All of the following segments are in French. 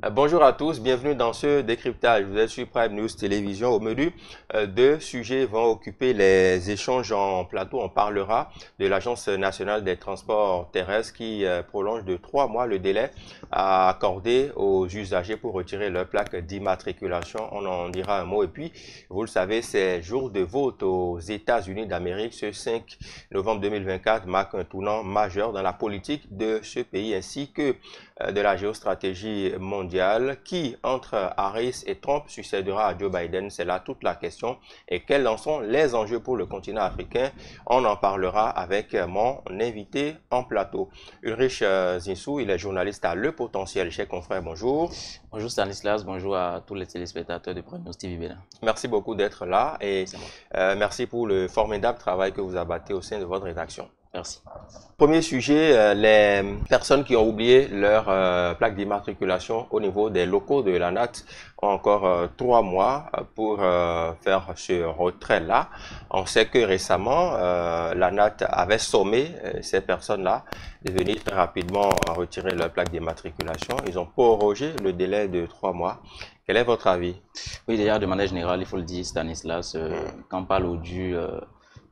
Bonjour à tous, bienvenue dans ce décryptage. Vous êtes sur Prime News Télévision. Au menu, deux sujets vont occuper les échanges en plateau. On parlera de l'Agence nationale des transports terrestres qui prolonge de 3 mois le délai à accorder aux usagers pour retirer leur plaque d'immatriculation. On en dira un mot. Et puis, vous le savez, c'est jour de vote aux États-Unis d'Amérique. Ce 5 novembre 2024 marque un tournant majeur dans la politique de ce pays ainsi que de la géostratégie mondiale. Qui, entre Harris et Trump, succédera à Joe Biden? C'est là toute la question. Et quels en sont les enjeux pour le continent africain? On en parlera avec mon invité en plateau. Ulrich Zinsou, il est journaliste à Le Potentiel. Chers confrères, bonjour. Bonjour Stanislas, bonjour à tous les téléspectateurs de Prime News TV Bénin. Merci beaucoup d'être là et merci pour le formidable travail que vous abattez au sein de votre rédaction. Merci. Premier sujet, les personnes qui ont oublié leur plaque d'immatriculation au niveau des locaux de l'ANAT ont encore 3 mois pour faire ce retrait-là. On sait que récemment, l'ANAT avait sommé ces personnes-là de venir très rapidement retirer leur plaque d'immatriculation. Ils ont prorogé le délai de 3 mois. Quel est votre avis? Oui, déjà, de manière générale, il faut le dire, Stanislas, quand on parle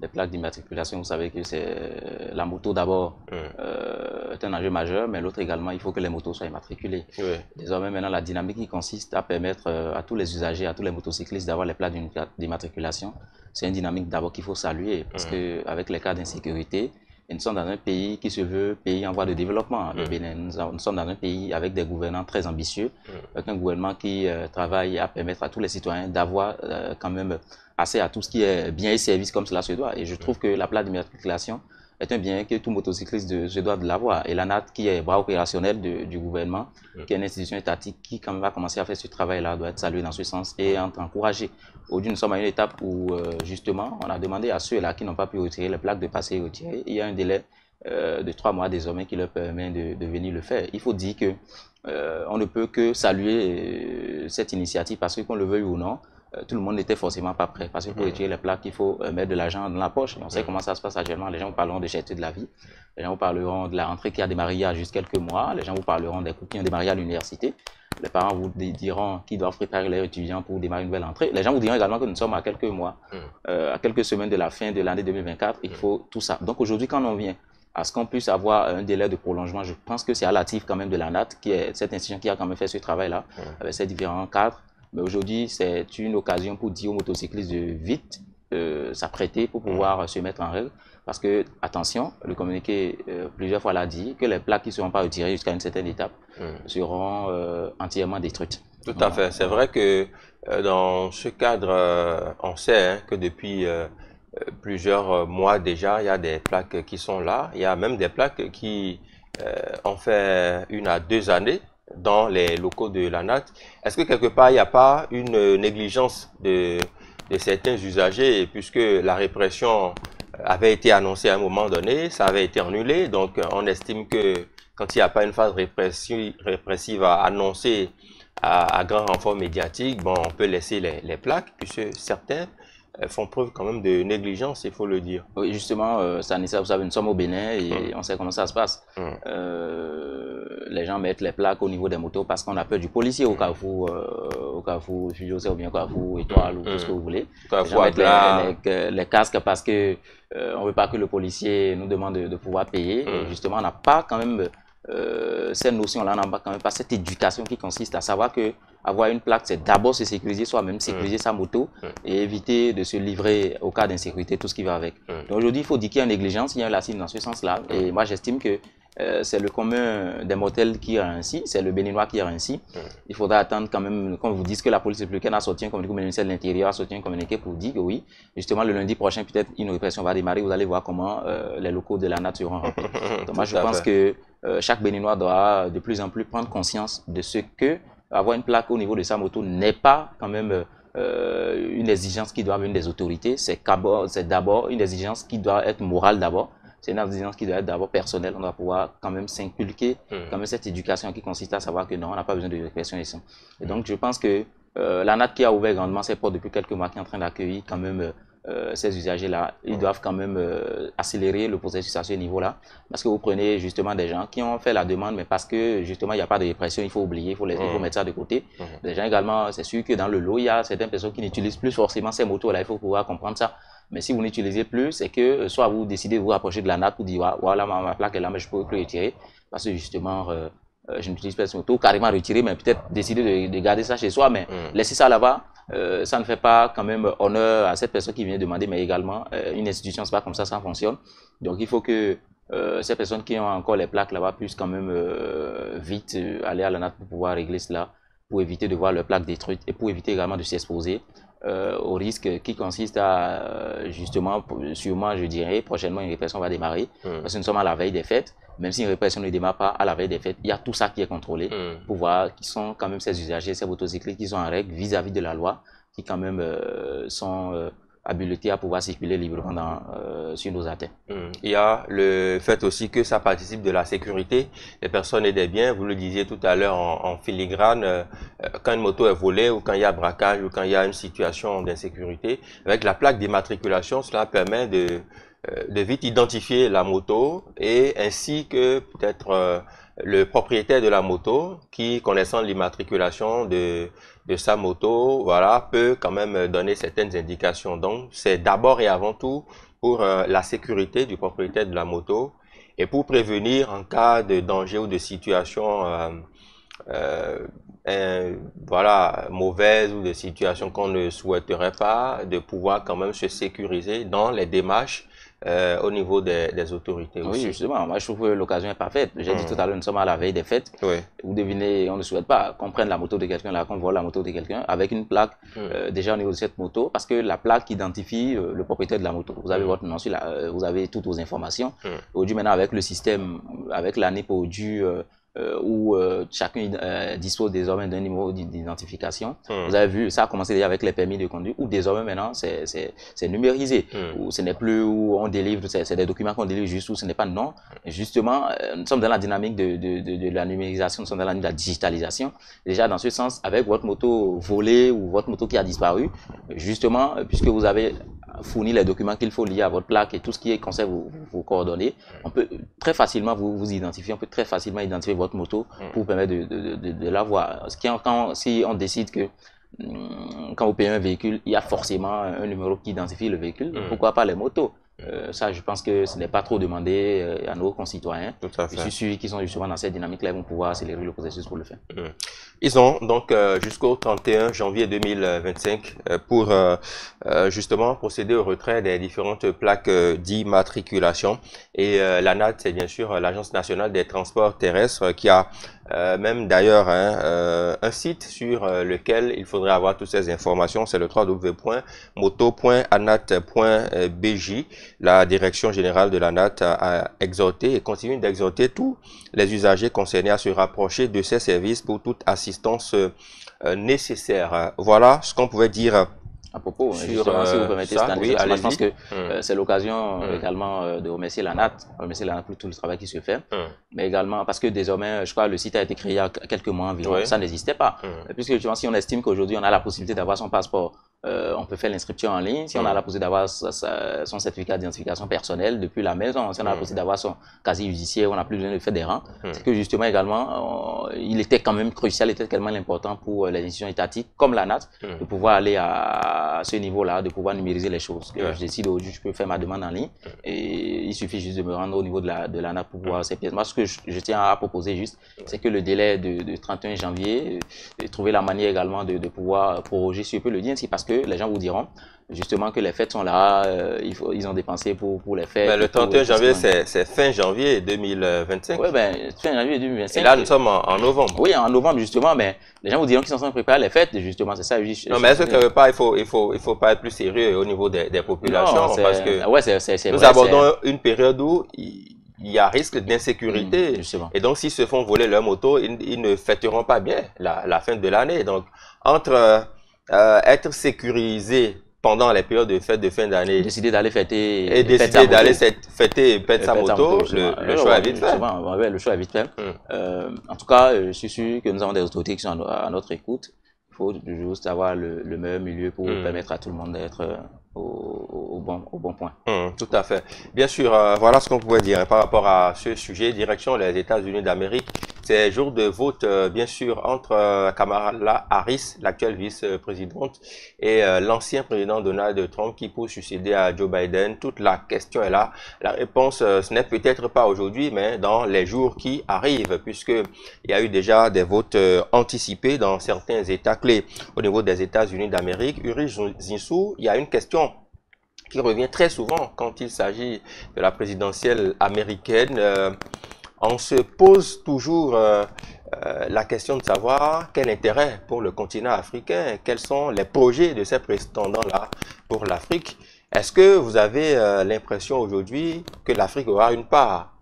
des plaques d'immatriculation, vous savez que c'est la moto d'abord est un enjeu majeur, mais l'autre également, il faut que les motos soient immatriculées. Oui. Désormais, maintenant, la dynamique qui consiste à permettre à tous les usagers, à tous les motocyclistes d'avoir les plaques d'immatriculation, c'est une dynamique d'abord qu'il faut saluer, parce qu'avec les cas d'insécurité, et nous sommes dans un pays qui se veut pays en voie de développement. Le Bénin, nous sommes dans un pays avec des gouvernants très ambitieux, avec un gouvernement qui travaille à permettre à tous les citoyens d'avoir quand même accès à tout ce qui est biens et services comme cela se doit. Et je trouve que la plaque d'immatriculation est un bien que tout motocycliste se doit de l'avoir. Et l'ANAT, qui est bras opérationnel du gouvernement, qui est une institution étatique qui quand même va commencer à faire ce travail-là, doit être salué dans ce sens et encouragé. Aujourd'hui, nous sommes à une étape où, justement, on a demandé à ceux-là qui n'ont pas pu retirer les plaques de passer et retirer. Il y a un délai de 3 mois désormais qui leur permet de venir le faire. Il faut dire que on ne peut que saluer cette initiative parce que, qu'on le veuille ou non, tout le monde n'était forcément pas prêt. Parce que pour retirer les plaques, il faut mettre de l'argent dans la poche. Et on sait comment ça se passe actuellement. Les gens vous parleront de cherté de la vie. Les gens vous parleront de la rentrée qui a démarré il y a juste quelques mois. Les gens vous parleront des cours qui ont démarré à l'université. Les parents vous diront qu'ils doivent préparer leurs étudiants pour démarrer une nouvelle entrée. Les gens vous diront également que nous sommes à quelques mois, à quelques semaines de la fin de l'année 2024. Il faut tout ça. Donc aujourd'hui, quand on vient à ce qu'on puisse avoir un délai de prolongement, je pense que c'est à l'actif quand même de l'ANAT, qui est cette institution qui a quand même fait ce travail-là, avec ses différents cadres. Mais aujourd'hui, c'est une occasion pour dire aux motocyclistes de vite s'apprêter pour pouvoir se mettre en règle. Parce que, attention, le communiqué plusieurs fois l'a dit, que les plaques qui ne seront pas retirées jusqu'à une certaine étape seront entièrement détruites. Tout à fait. C'est vrai que dans ce cadre, on sait que depuis plusieurs mois déjà, il y a des plaques qui sont là. Il y a même des plaques qui ont fait 1 à 2 années dans les locaux de l'ANAT. Est-ce que quelque part, il n'y a pas une négligence de certains usagers, puisque la répression avait été annoncée à un moment donné, ça avait été annulé, donc on estime que quand il n'y a pas une phase répressive à annoncer à grand renfort médiatique, bon, on peut laisser les plaques, puisque certains font preuve quand même de négligence, il faut le dire. Oui, justement, Stanislas, vous savez, nous sommes au Bénin et on sait comment ça se passe. Les gens mettent les plaques au niveau des motos parce qu'on a peur du policier au Carrefour, José ou bien Carrefour, Étoile ou tout ce que vous voulez. Les gens mettent les casques parce que on ne veut pas que le policier nous demande de pouvoir payer. Et justement, on n'a pas quand même cette notion-là, on n'a quand même pas cette éducation qui consiste à savoir que avoir une plaque, c'est d'abord se sécuriser soi-même, sécuriser sa moto et éviter de se livrer au cas d'insécurité, tout ce qui va avec. Donc aujourd'hui, il faut dire qu'il y a une négligence, il y a un lacisme dans ce sens-là. Et moi, j'estime que c'est le commun des mortels qui a ainsi, c'est le Béninois qui a ainsi. Il faudra attendre quand même, comme vous dites, que la police républicaine a sorti un communiqué, le ministère de l'Intérieur a sorti un communiqué pour dire que oui, justement, le lundi prochain, peut-être une répression va démarrer. Vous allez voir comment les locaux de l'ANAT seront remplis. Donc moi, je pense que chaque Béninois doit de plus en plus prendre conscience de ce que avoir une plaque au niveau de sa moto n'est pas quand même une exigence qui doit venir des autorités. C'est d'abord une exigence qui doit être morale d'abord. C'est une exigence qui doit être d'abord personnelle. On doit pouvoir quand même s'inculquer quand même cette éducation qui consiste à savoir que non, on n'a pas besoin de répression et ça. Et donc je pense que l'ANAT qui a ouvert grandement ses portes depuis quelques mois, qui est en train d'accueillir quand même ces usagers-là, ils doivent quand même accélérer le processus à ce niveau-là. Parce que vous prenez justement des gens qui ont fait la demande, mais parce que justement il n'y a pas de répression, il faut oublier, il faut mettre ça de côté. Des gens également, c'est sûr que dans le lot, il y a certaines personnes qui n'utilisent plus forcément ces motos-là, il faut pouvoir comprendre ça. Mais si vous n'utilisez plus, c'est que soit vous décidez de vous rapprocher de la NAT pour dire voilà, ma plaque est là, mais je ne peux plus retirer. Parce que justement, je n'utilise pas cette moto, carrément retirer, mais peut-être décider de garder ça chez soi, mais laisser ça là-bas. Ça ne fait pas quand même honneur à cette personne qui vient demander, mais également une institution, c'est pas comme ça fonctionne. Donc il faut que ces personnes qui ont encore les plaques là-bas puissent quand même vite aller à la NAT pour pouvoir régler cela, pour éviter de voir leurs plaques détruites et pour éviter également de s'exposer au risque qui consiste à justement, sûrement je dirais, prochainement une répression va démarrer, parce que nous sommes à la veille des fêtes. Même si une répression ne démarre pas à la veille des fêtes, il y a tout ça qui est contrôlé pour voir qui sont quand même ces usagers, ces motocyclistes qui sont en règle vis-à-vis de la loi, qui quand même sont habilités à pouvoir circuler librement sur nos artères. Il y a le fait aussi que ça participe de la sécurité des personnes et des biens. Vous le disiez tout à l'heure en filigrane, quand une moto est volée ou quand il y a braquage ou quand il y a une situation d'insécurité, avec la plaque d'immatriculation, cela permet de vite identifier la moto et ainsi que peut-être le propriétaire de la moto qui, connaissant l'immatriculation de sa moto, voilà, peut quand même donner certaines indications. Donc, c'est d'abord et avant tout pour la sécurité du propriétaire de la moto et pour prévenir en cas de danger ou de situation voilà, mauvaise ou de situation qu'on ne souhaiterait pas, de pouvoir quand même se sécuriser dans les démarches au niveau des autorités aussi. Oui, justement, moi je trouve que l'occasion est parfaite. J'ai dit tout à l'heure, nous sommes à la veille des fêtes. Vous devinez, on ne souhaite pas qu'on prenne la moto de quelqu'un, là, qu'on vole la moto de quelqu'un avec une plaque déjà au niveau de cette moto, parce que la plaque identifie le propriétaire de la moto. Vous avez votre nom, vous avez toutes vos informations. Aujourd'hui, maintenant, avec le système, avec la NIP Audu, où chacun dispose désormais d'un numéro d'identification. Vous avez vu, ça a commencé déjà avec les permis de conduire, où désormais maintenant c'est numérisé, où ce n'est plus où on délivre, c'est des documents qu'on délivre juste où ce n'est pas non. Justement, nous sommes dans la dynamique de la numérisation, nous sommes dans la dynamique de la digitalisation. Déjà dans ce sens, avec votre moto volée ou votre moto qui a disparu, justement, puisque vous avez fourni les documents qu'il faut lier à votre plaque et tout ce qui concerne vos coordonnées, on peut très facilement vous identifier, on peut très facilement identifier votre moto pour vous permettre de la voir. Si on décide que quand vous payez un véhicule, il y a forcément un numéro qui identifie le véhicule, pourquoi pas les motos? Ça, je pense que ce n'est pas trop demandé à nos concitoyens. Tout à fait. Je suis sûr qu'ils sont justement dans cette dynamique-là, ils vont pouvoir accélérer le processus pour le faire. Ils ont donc jusqu'au 31 janvier 2025 pour justement procéder au retrait des différentes plaques d'immatriculation. Et l'ANAT, c'est bien sûr l'Agence nationale des transports terrestres qui a même d'ailleurs un site sur lequel il faudrait avoir toutes ces informations. C'est le www.moto.anat.bj. La direction générale de l'ANAT a exhorté et continue d'exhorter tous les usagers concernés à se rapprocher de ces services pour toute assistance nécessaire. Voilà ce qu'on pouvait dire à propos, justement, si vous permettez, je pense que c'est l'occasion également de remercier l'ANAT pour tout le travail qui se fait, mais également parce que désormais, je crois que le site a été créé il y a quelques mois environ, ça n'existait pas. Puisque justement, si on estime qu'aujourd'hui on a la possibilité d'avoir son passeport, on peut faire l'inscription en ligne, si on a la possibilité d'avoir son certificat d'identification personnelle depuis la maison, si on a la possibilité d'avoir son casier judiciaire, on n'a plus besoin de faire des rangs, c'est que justement également, il était quand même crucial, il était tellement important pour les institutions étatiques comme l'ANAT de pouvoir aller à ce niveau-là, de pouvoir numériser les choses. Je décide aujourd'hui, je peux faire ma demande en ligne et il suffit juste de me rendre au niveau de l'ANAT pour pouvoir ces pièces. Moi, ce que je tiens à proposer juste, c'est que le délai de 31 janvier, trouver la manière également de pouvoir proroger si je peux le dire ainsi, parce que les gens vous diront justement que les fêtes sont là, ils ont dépensé pour les fêtes. Ben, le 31 janvier, c'est fin janvier 2025. Oui, ben, fin janvier 2025. Et là, nous sommes en novembre. Oui, en novembre, justement, mais les gens vous diront qu'ils sont en train de préparer les fêtes, justement, c'est ça. Non, mais est-ce que quelque part, il faut pas être plus sérieux au niveau des populations? Non, parce que nous abordons une période où il y a risque d'insécurité. Et donc, s'ils se font voler leur moto, ils ne fêteront pas bien la fin de l'année. Donc, entre être sécurisé pendant les périodes de fête de fin d'année, décider d'aller fêter et décider d'aller fêter et perdre sa moto, le choix est vite fait. Ouais, le choix est vite fait. En tout cas, je suis sûr que nous avons des autorités qui sont à notre écoute. Il faut juste avoir le meilleur milieu pour permettre à tout le monde d'être au bon point. Tout à fait. Bien sûr, voilà ce qu'on pouvait dire par rapport à ce sujet. Direction les États-Unis d'Amérique. C'est jour de vote, bien sûr, entre Kamala Harris, l'actuelle vice-présidente, et l'ancien président Donald Trump qui peut succéder à Joe Biden. Toute la question est là. La réponse, ce n'est peut-être pas aujourd'hui, mais dans les jours qui arrivent, puisqu'il y a eu déjà des votes anticipés dans certains États clés au niveau des États-Unis d'Amérique. Uri Zinsou, il y a une question qui revient très souvent quand il s'agit de la présidentielle américaine. On se pose toujours la question de savoir quel intérêt pour le continent africain, quels sont les projets de ces prétendants-là pour l'Afrique. Est-ce que vous avez l'impression aujourd'hui que l'Afrique aura une part,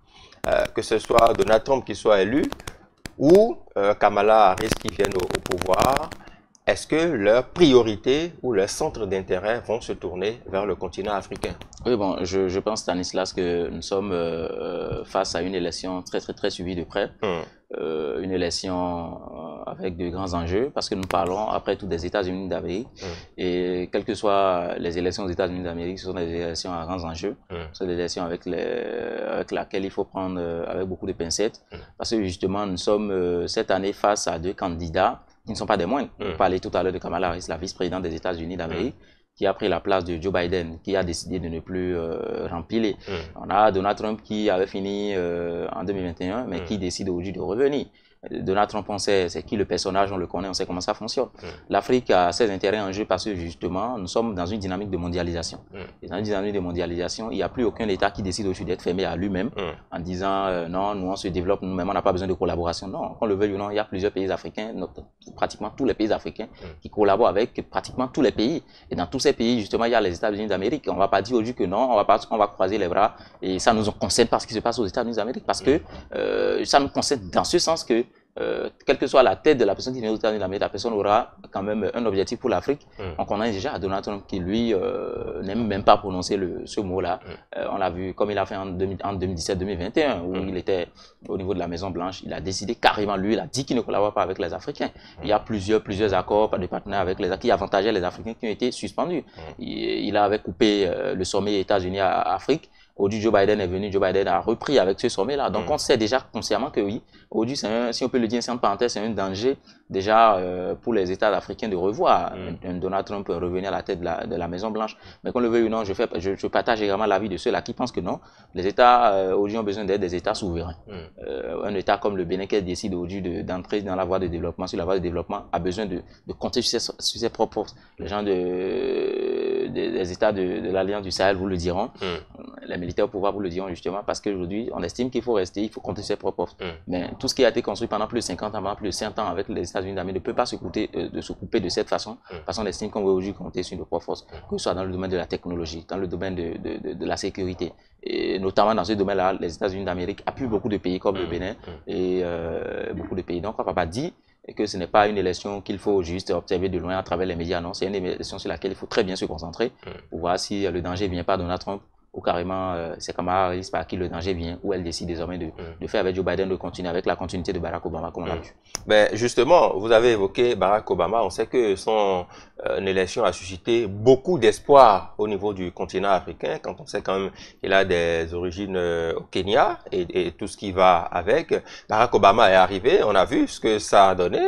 que ce soit Donald Trump qui soit élu ou Kamala Harris qui vienne au pouvoir? Est-ce que leurs priorités ou leurs centres d'intérêt vont se tourner vers le continent africain? Oui, bon, je pense, Stanislas, que nous sommes face à une élection très suivie de près. Une élection avec de grands enjeux, parce que nous parlons après tout des États-Unis d'Amérique. Et quelles que soient les élections aux États-Unis d'Amérique, ce sont des élections à grands enjeux. Ce sont des élections avec laquelle il faut prendre avec beaucoup de pincettes. Parce que justement, nous sommes cette année face à deux candidats qui ne sont pas des moindres. On parlait tout à l'heure de Kamala Harris, la vice-présidente des États-Unis d'Amérique, qui a pris la place de Joe Biden, qui a décidé de ne plus remplir. On a Donald Trump qui avait fini en 2021, mais qui décide aujourd'hui de revenir. Donald Trump, on sait c'est qui le personnage, on le connaît, on sait comment ça fonctionne. L'Afrique a ses intérêts en jeu parce que justement, nous sommes dans une dynamique de mondialisation. Et dans une dynamique de mondialisation, il n'y a plus aucun État qui décide aujourd'hui d'être fermé à lui-même en disant non, nous on se développe nous-mêmes, on n'a pas besoin de collaboration. Non, qu'on le veuille ou non, il y a plusieurs pays africains, pratiquement tous les pays africains qui collaborent avec pratiquement tous les pays. Et dans tous ces pays, justement, il y a les États-Unis d'Amérique. On ne va pas dire aujourd'hui que non, on va croiser les bras et ça nous concerne pas ce qui se passe aux États-Unis d'Amérique parce que ça nous concerne dans ce sens que quelle que soit la tête de la personne qui vient aux États-Unis d'Amérique, la personne aura quand même un objectif pour l'Afrique. On connaît déjà Donald Trump qui, lui, n'aime même pas prononcer ce mot-là. On l'a vu comme il a fait en 2017-2021, où il était au niveau de la Maison-Blanche. Il a décidé carrément, lui, il a dit qu'il ne collabore pas avec les Africains. Il y a plusieurs accords de partenaires avec les qui avantageaient les Africains qui ont été suspendus. Il avait coupé le sommet États-Unis à Afrique. Aujourd'hui, Joe Biden est venu, Joe Biden a repris avec ce sommet-là. Donc, on sait déjà consciemment que oui, aujourd'hui, si on peut le dire, c'est une parenthèse, c'est un danger déjà pour les États africains de revoir un Donald Trump revenir à la tête de la Maison-Blanche. Mais qu'on le veuille ou non, je partage également l'avis de ceux-là qui pensent que non, les États aujourd'hui ont besoin d'être des États souverains. Un État comme le Bénin qui décide aujourd'hui d'entrer dans la voie de développement, sur la voie de développement, a besoin de compter sur ses propres forces. Les gens des États de l'Alliance du Sahel vous le diront. Les militaires au pouvoir vous le diront justement parce qu'aujourd'hui, on estime qu'il faut rester, il faut compter sur ses propres forces. Mais tout ce qui a été construit pendant plus de 50 ans, pendant plus de 100 ans avec les États-Unis d'Amérique ne peut pas se couper de cette façon, parce qu'on estime qu'on veut aujourd'hui compter sur nos propres forces, que ce soit dans le domaine de la technologie, dans le domaine de la sécurité. Et notamment dans ce domaine-là, les États-Unis d'Amérique appuient beaucoup de pays comme le Bénin et beaucoup de pays. Donc, on ne va pas dire que ce n'est pas une élection qu'il faut juste observer de loin à travers les médias. Non, c'est une élection sur laquelle il faut très bien se concentrer pour voir si le danger ne vient pas de Donald Trump ou carrément c'est Kamala Harris par qui le danger vient, où elle décide désormais de faire avec Joe Biden, de continuer avec la continuité de Barack Obama, comme on l'a vu. Ben justement, vous avez évoqué Barack Obama. On sait que son élection a suscité beaucoup d'espoir au niveau du continent africain, quand on sait quand même qu'il a des origines au Kenya et tout ce qui va avec. Barack Obama est arrivé, on a vu ce que ça a donné.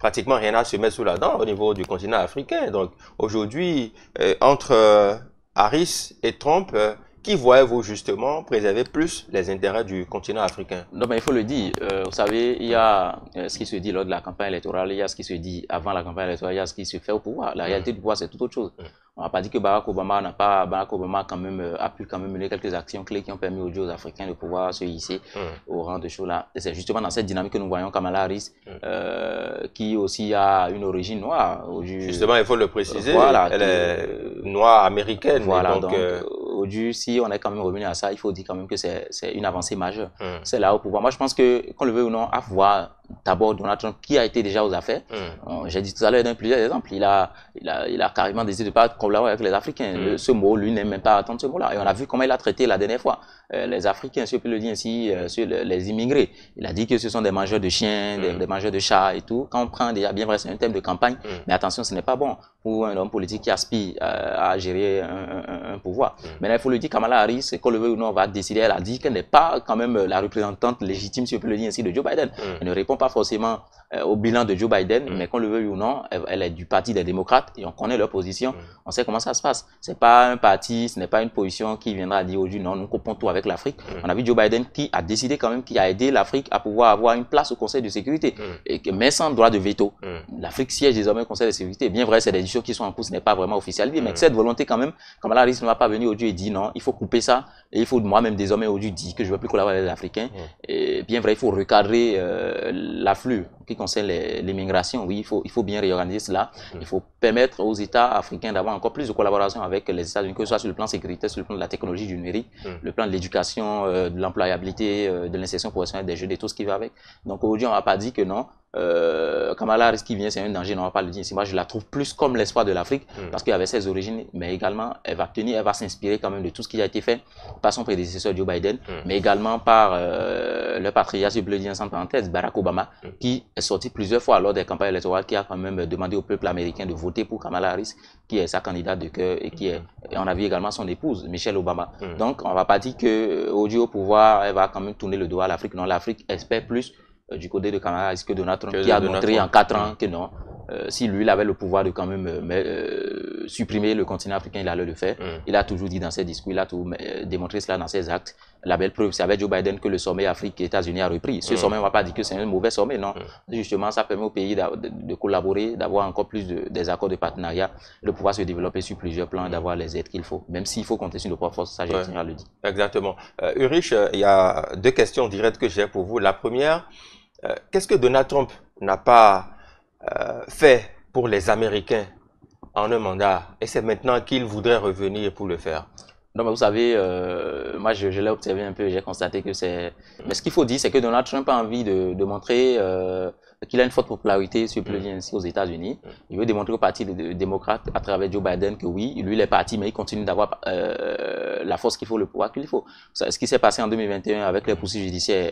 Pratiquement rien à se mettre sous la dent au niveau du continent africain. Donc aujourd'hui, entre Harris et Trump, qui voyez-vous justement préserver plus les intérêts du continent africain? Non, mais il faut le dire. Vous savez, il y a ce qui se dit lors de la campagne électorale, il y a ce qui se dit avant la campagne électorale, il y a ce qui se fait au pouvoir. La réalité du pouvoir, c'est tout autre chose. On n'a pas dit que Barack Obama quand même a pu quand même mener quelques actions clés qui ont permis aux Africains de pouvoir se hisser au rang de choses là. C'est justement dans cette dynamique que nous voyons Kamala Harris, qui aussi a une origine noire. Justement, il faut le préciser, voilà, elle est noire américaine. Voilà, donc aujourd'hui, si on est quand même revenu à ça, il faut dire quand même que c'est une avancée majeure. C'est là au pouvoir. Moi, je pense que, qu'on le veut ou non, à voir d'abord Donald Trump qui a été déjà aux affaires. J'ai dit tout à l'heure, dans plusieurs exemples, il a carrément décidé de ne pas collaborer avec les Africains. Ce mot, lui, n'aime même pas attendre ce mot-là. Et on a vu comment il a traité la dernière fois les Africains, si on peut le dire ainsi, sur les immigrés. Il a dit que ce sont des mangeurs de chiens, des mangeurs de chats et tout. Quand on prend déjà, bien vrai, c'est un thème de campagne, mais attention, ce n'est pas bon pour un homme politique qui aspire à gérer un pouvoir. Maintenant, il faut le dire, Kamala Harris, qu'on le veut ou non, on va décider. Elle a dit qu'elle n'est pas quand même la représentante légitime, si on peut le dire ainsi, de Joe Biden. Elle ne répond pas forcément au bilan de Joe Biden, mais qu'on le veuille ou non, elle est du parti des démocrates et on connaît leur position. On sait comment ça se passe. C'est pas un parti, ce n'est pas une position qui viendra dire aujourd'hui non, nous coupons tout avec l'Afrique. On a vu Joe Biden qui a décidé quand même, qui a aidé l'Afrique à pouvoir avoir une place au Conseil de sécurité, mais sans droit de veto. L'Afrique siège désormais au Conseil de sécurité. Bien vrai, c'est des décisions qui sont en cours, ce n'est pas vraiment officialisé, mais cette volonté quand même, Kamala Harris ne va pas venir aujourd'hui et dire non, il faut couper ça, et il faut moi-même désormais aujourd'hui dire que je ne veux plus collaborer avec les Africains. Et bien vrai, il faut recadrer l'afflux qui concerne l'immigration. Oui, il faut bien réorganiser cela. Il faut permettre aux États africains d'avoir encore plus de collaboration avec les États-Unis, que ce soit sur le plan sécuritaire, sur le plan de la technologie, du numérique, le plan de l'éducation, de l'employabilité, de l'insertion professionnelle des jeunes et tout ce qui va avec. Donc aujourd'hui, on ne va pas dire que non. Kamala Harris qui vient, c'est un danger, on ne va pas le dire ici. Moi, je la trouve plus comme l'espoir de l'Afrique, parce qu'elle avait ses origines, mais également, elle va s'inspirer quand même de tout ce qui a été fait par son prédécesseur Joe Biden, mais également par le patriarche, je peux le dire sans parenthèse, Barack Obama, qui est sorti plusieurs fois lors des campagnes électorales, qui a quand même demandé au peuple américain de voter pour Kamala Harris, qui est sa candidate de cœur et et on a vu également son épouse, Michelle Obama. Donc, on ne va pas dire qu'aujourd'hui au pouvoir, elle va quand même tourner le dos à l'Afrique. Non, l'Afrique espère plus du côté de Kamala Harris que Donald Trump, qui a montré en 4 ans que non. Si lui, il avait le pouvoir de quand même supprimer le continent africain, il allait le faire. Il a toujours dit dans ses discours, il a tout démontré cela dans ses actes. La belle preuve, c'est avec Joe Biden que le sommet Afrique-États-Unis a repris. Ce sommet, on ne va pas dire que c'est un mauvais sommet, non. Justement, ça permet au pays de collaborer, d'avoir encore plus des accords de partenariat, de pouvoir se développer sur plusieurs plans, d'avoir les aides qu'il faut. Même s'il faut compter sur nos propres forces, ça, je tiens à le dire. Exactement. Ulrich, il y a 2 questions directes que j'ai pour vous. La première, qu'est-ce que Donald Trump n'a pas fait pour les Américains en un mandat, et c'est maintenant qu'il voudrait revenir pour le faire? Non, mais vous savez, moi je l'ai observé un peu, j'ai constaté que c'est... Mais ce qu'il faut dire, c'est que Donald Trump a envie de montrer qu'il a une forte popularité, si on peut le dire ainsi, aux États-Unis. Il veut démontrer au Parti démocrate, à travers Joe Biden, que oui, lui il est parti, mais il continue d'avoir la force qu'il faut, le pouvoir qu'il faut. Ce qui s'est passé en 2021 avec les poursuites judiciaires,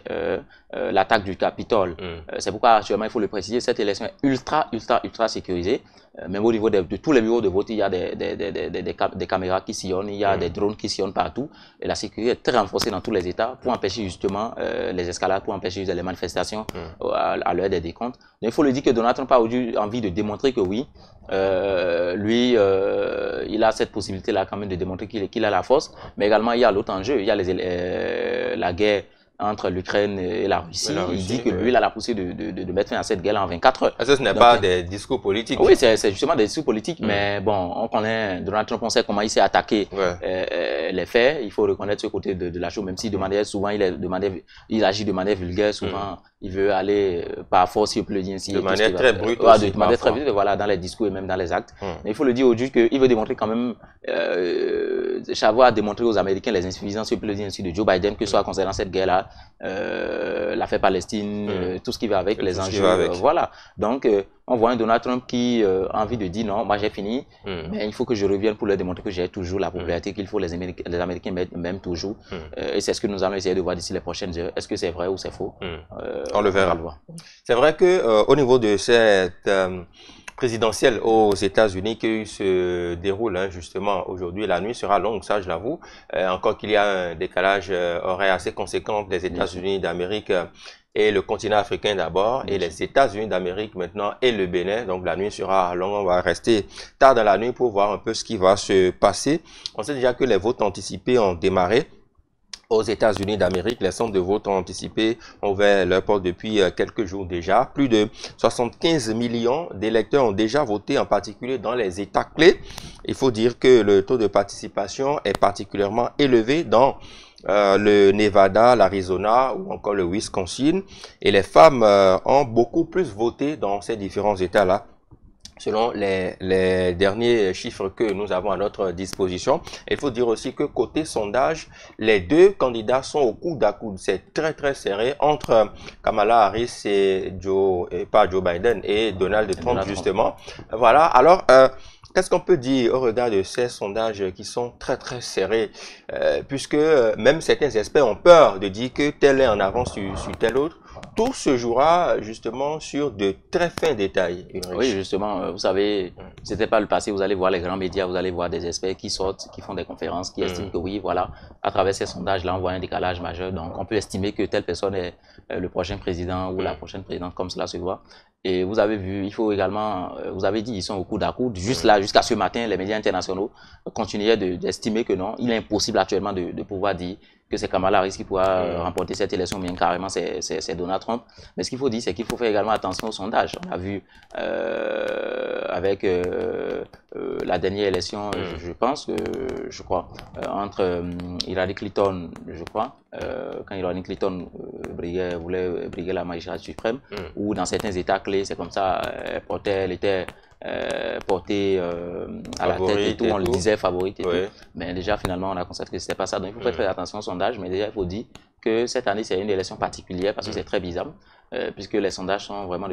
l'attaque du Capitole, c'est pourquoi actuellement, il faut le préciser, cette élection est ultra sécurisée. Même au niveau de tous les bureaux de vote, il y a des caméras qui sillonnent, il y a des drones qui sillonnent partout. Et la sécurité est très renforcée dans tous les États pour empêcher justement les escalades, pour empêcher les manifestations à l'heure des décomptes. Donc il faut le dire que Donald Trump a envie de démontrer que oui, lui, il a cette possibilité-là quand même de démontrer qu'il a la force. Mais également, il y a l'autre enjeu, il y a la guerre entre l'Ukraine et la Russie. Il dit que lui, il a la poussée de mettre fin à cette guerre en 24 heures. Ce n'est pas des discours politiques. Oui, c'est justement des discours politiques, mais bon, on connaît Donald Trump, on sait comment il s'est attaqué les faits. Il faut reconnaître ce côté de la chose, même s'il demandait souvent, il agit de manière vulgaire, souvent, il veut aller par force, si on peut le dire ainsi. De manière très brute. De manière très brute, voilà, dans les discours et même dans les actes. Mais il faut le dire aujourd'hui qu'il veut démontrer quand même, Chavois a démontré aux Américains les insuffisances, si on peut le dire ainsi, de Joe Biden, que ce soit concernant cette guerre-là, l'affaire Palestine, tout ce qui va avec, les enjeux, voilà. Donc, on voit un Donald Trump qui a envie de dire non, moi j'ai fini, mais il faut que je revienne pour leur démontrer que j'ai toujours la popularité qu'il faut, les Américains m'aiment toujours. Et c'est ce que nous allons essayer de voir d'ici les prochaines heures. Est-ce que c'est vrai ou c'est faux? On le verra. C'est vrai que au niveau de cette présidentielle aux États-Unis qui se déroule justement aujourd'hui, la nuit sera longue, ça je l'avoue. Encore qu'il y a un décalage horaire assez conséquent des États-Unis d'Amérique et le continent africain d'abord, et les États-Unis d'Amérique maintenant et le Bénin. Donc la nuit sera longue, on va rester tard dans la nuit pour voir un peu ce qui va se passer. On sait déjà que les votes anticipés ont démarré aux États-Unis d'Amérique. Les centres de vote anticipés ont ouvert leurs portes depuis quelques jours déjà. Plus de 75 millions d'électeurs ont déjà voté, en particulier dans les États clés. Il faut dire que le taux de participation est particulièrement élevé dans le Nevada, l'Arizona ou encore le Wisconsin. Et les femmes ont beaucoup plus voté dans ces différents États-là selon les derniers chiffres que nous avons à notre disposition. Il faut dire aussi que côté sondage, les deux candidats sont au coude à coude. C'est très très serré entre Kamala Harris et pas Joe Biden et Donald Trump justement. Voilà. Alors, qu'est-ce qu'on peut dire au regard de ces sondages qui sont très très serrés, puisque même certains experts ont peur de dire que tel est en avance sur tel autre. Tout se jouera justement sur de très fins détails. Oui, justement, vous savez, c'était pas le passé, vous allez voir les grands médias, vous allez voir des experts qui sortent, qui font des conférences, qui estiment que oui, voilà, à travers ces sondages-là, on voit un décalage majeur. Donc, on peut estimer que telle personne est le prochain président ou la prochaine présidente, comme cela se voit. Et vous avez vu, il faut également, vous avez dit, ils sont au coude à coude. Juste là, jusqu'à ce matin, les médias internationaux continuaient d'estimer que non, il est impossible actuellement de pouvoir dire que c'est Kamala Harris qui pourra remporter cette élection, mais carrément c'est Donald Trump. Mais ce qu'il faut dire, c'est qu'il faut faire également attention au sondage. On a vu avec la dernière élection, je pense que, je crois, entre Hillary Clinton, je crois, quand Hillary Clinton voulait briguer la magistrature suprême, ou dans certains États clés, c'est comme ça, elle était portée à la tête et tout, on le disait favorite et tout. Mais déjà, finalement, on a constaté que c'était pas ça. Donc, il faut faire très attention au sondage, mais déjà, il faut dire que cette année, c'est une élection particulière parce que c'est très bizarre. Puisque les sondages sont vraiment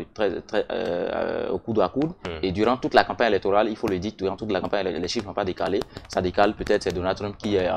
au coude à coude. Et durant toute la campagne électorale, il faut le dire, durant toute la campagne, les chiffres n'ont pas décalé. Ça décale, peut-être c'est Donald Trump qui est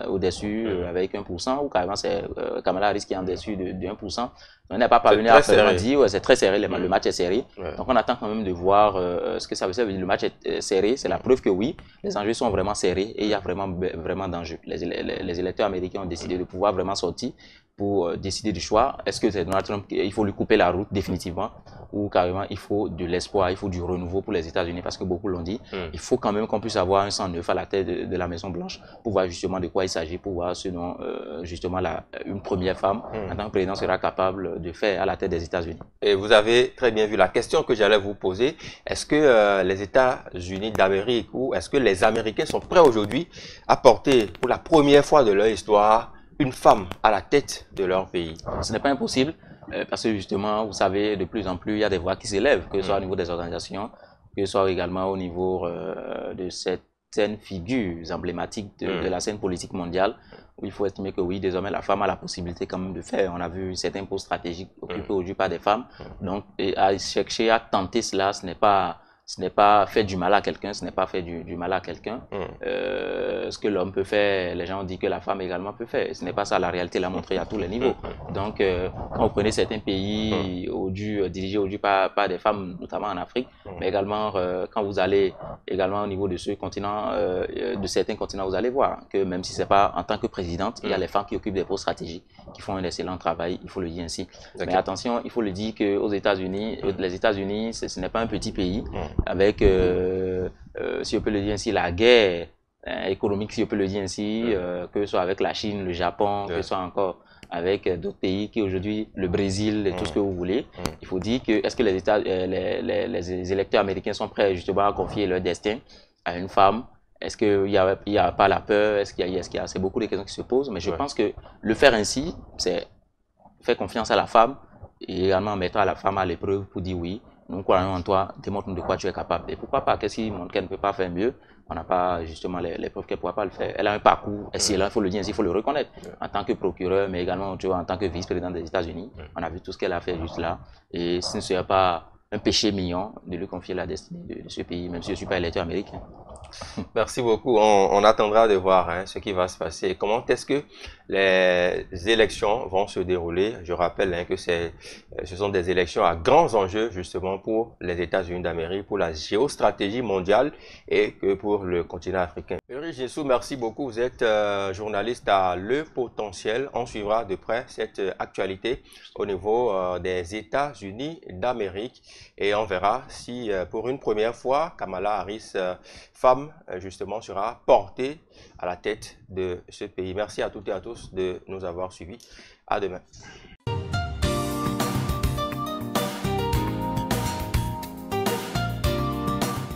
au-dessus avec 1%, ou carrément c'est Kamala Harris qui est en dessus de 1%. On n'est pas parvenu à vraiment dire, c'est très serré, le match est serré. Donc on attend quand même de voir ce que ça veut dire. Le match est serré, c'est la preuve que oui, les enjeux sont vraiment serrés et il y a vraiment d'enjeux. Les électeurs américains ont décidé de pouvoir vraiment sortir pour décider du choix. Est-ce que c'est Donald Trump, il faut lui couper la route définitivement, ou carrément il faut de l'espoir, il faut du renouveau pour les États-Unis, parce que beaucoup l'ont dit. Il faut quand même qu'on puisse avoir un sang neuf à la tête de la Maison Blanche pour voir justement de quoi il s'agit, pour voir ce dont justement une première femme en tant que président sera capable de faire à la tête des États-Unis. Et vous avez très bien vu la question que j'allais vous poser. Est-ce que les États-Unis d'Amérique, ou est-ce que les Américains sont prêts aujourd'hui à porter pour la première fois de leur histoire une femme à la tête de leur pays? Ce n'est pas impossible, parce que justement, vous savez, de plus en plus, il y a des voix qui s'élèvent, que ce soit au niveau des organisations, que ce soit également au niveau de certaines figures emblématiques de la scène politique mondiale, où il faut estimer que oui, désormais, la femme a la possibilité quand même de faire. On a vu certains postes stratégiques occupés aujourd'hui par des femmes. Donc, à chercher à tenter cela, ce n'est pas faire du mal à quelqu'un, ce n'est pas faire du mal à quelqu'un. Ce que l'homme peut faire, les gens ont dit que la femme également peut faire. Ce n'est pas ça, la réalité l'a montré à tous les niveaux. Donc, quand vous prenez certains pays dirigés aujourd'hui par des femmes, notamment en Afrique, mais également quand vous allez également au niveau de ce continent, de certains continents, vous allez voir que même si c'est pas en tant que présidente, il y a les femmes qui occupent des postes stratégiques, qui font un excellent travail, il faut le dire ainsi. Mais attention, il faut le dire qu'aux États-Unis, les États-Unis, ce n'est pas un petit pays. Avec, si on peut le dire ainsi, la guerre économique, si on peut le dire ainsi, que ce soit avec la Chine, le Japon, que ce soit encore avec d'autres pays qui aujourd'hui, le Brésil et tout ce que vous voulez. Il faut dire que est-ce que les électeurs américains sont prêts justement à confier leur destin à une femme? Est-ce qu'il n'y a pas la peur? Est-ce qu'il y a, c'est beaucoup de questions qui se posent, mais je pense que le faire ainsi, c'est faire confiance à la femme et également mettre à la femme à l'épreuve pour dire oui, nous croyons en toi, démontre-nous de quoi tu es capable. Et pourquoi pas, qu'est-ce qui montre qu'elle ne peut pas faire mieux? On n'a pas justement les preuves qu'elle ne pourra pas le faire. Elle a un parcours excellent, il faut le dire, il faut le reconnaître. En tant que procureur, mais également tu vois, en tant que vice-président des États-Unis, on a vu tout ce qu'elle a fait juste là. Et ce ne serait pas un péché mignon de lui confier la destinée de ce pays, même si je ne suis pas électeur américain. Merci beaucoup. On attendra de voir ce qui va se passer. Comment est-ce que les élections vont se dérouler? Je rappelle que ce sont des élections à grands enjeux justement pour les États-Unis d'Amérique, pour la géostratégie mondiale et que pour le continent africain. Ulrich Ginsu, merci beaucoup. Vous êtes journaliste à Le Potentiel. On suivra de près cette actualité au niveau des États-Unis d'Amérique et on verra si pour une première fois, Kamala Harris, femme, justement, sera portée à la tête de ce pays. Merci à toutes et à tous de nous avoir suivis. À demain.